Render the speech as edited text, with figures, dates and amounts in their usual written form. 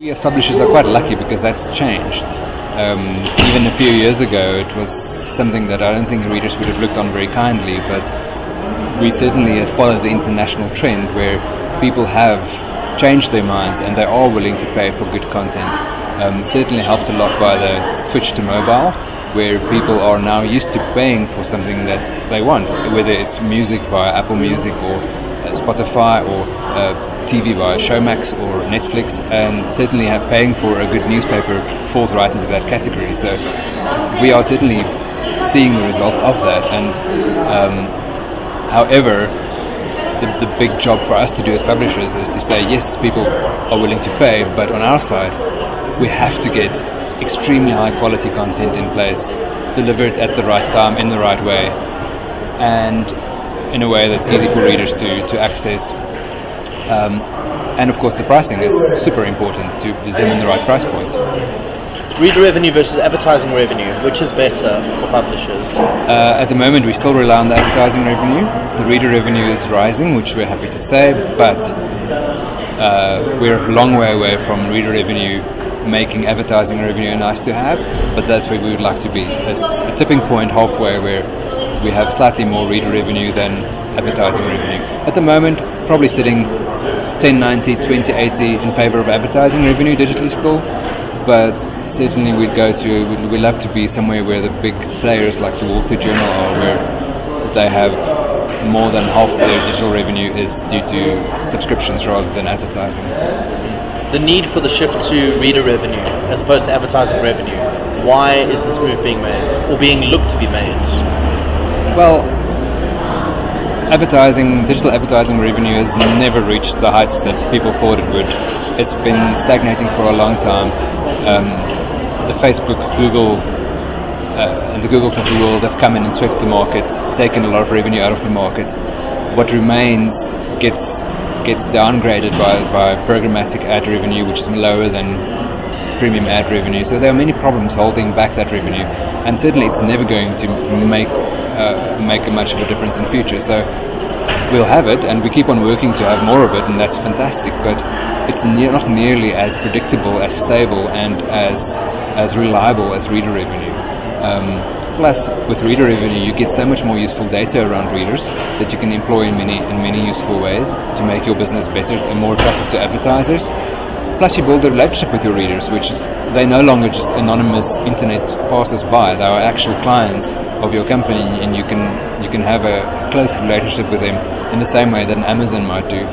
We as publishers are quite lucky because that's changed. Even a few years ago it was something that I don't think readers would have looked on very kindly, but we certainly have followed the international trend where people have changed their minds and they are willing to pay for good content. Certainly helped a lot by the switch to mobile, where people are now used to paying for something that they want, whether it's music via Apple Music or Spotify or TV via Showmax or Netflix, and certainly paying for a good newspaper falls right into that category. So we are certainly seeing the results of that, and however the big job for us to do as publishers is to say yes, people are willing to pay, but on our side we have to get extremely high quality content in place, delivered at the right time, in the right way, and in a way that's easy for readers to access. And of course the pricing is super important to determine the right price point. Reader revenue versus advertising revenue, which is better for publishers? At the moment we still rely on the advertising revenue. The reader revenue is rising, which we're happy to say, but we're a long way away from reader revenue making advertising revenue nice to have, but that's where we would like to be. It's a tipping point halfway where we have slightly more reader revenue than advertising revenue. At the moment, probably sitting 10/90, 20/80 in favor of advertising revenue digitally still, but certainly we'd love to be somewhere where the big players like the Wall Street Journal are, where they have more than half of their digital revenue is due to subscriptions rather than advertising. The need for the shift to reader revenue as opposed to advertising revenue, why is this move being made, or being looked to be made? Well, digital advertising revenue has never reached the heights that people thought it would. It's been stagnating for a long time. The Facebook, Google, and the Googles of the world have come in and swept the market, taken a lot of revenue out of the market. What remains gets downgraded by programmatic ad revenue, which is lower than premium ad revenue. So there are many problems holding back that revenue, and certainly it's never going to make much of a difference in future. So we'll have it, and we keep on working to have more of it, and that's fantastic, but it's not nearly as predictable, as stable, and as reliable as reader revenue. Plus, with reader revenue, you get so much more useful data around readers that you can employ in many useful ways to make your business better and more attractive to advertisers. Plus, you build a relationship with your readers, which is they're no longer just anonymous internet passers-by. They are actual clients of your company, and you can have a close relationship with them in the same way that an Amazon might do.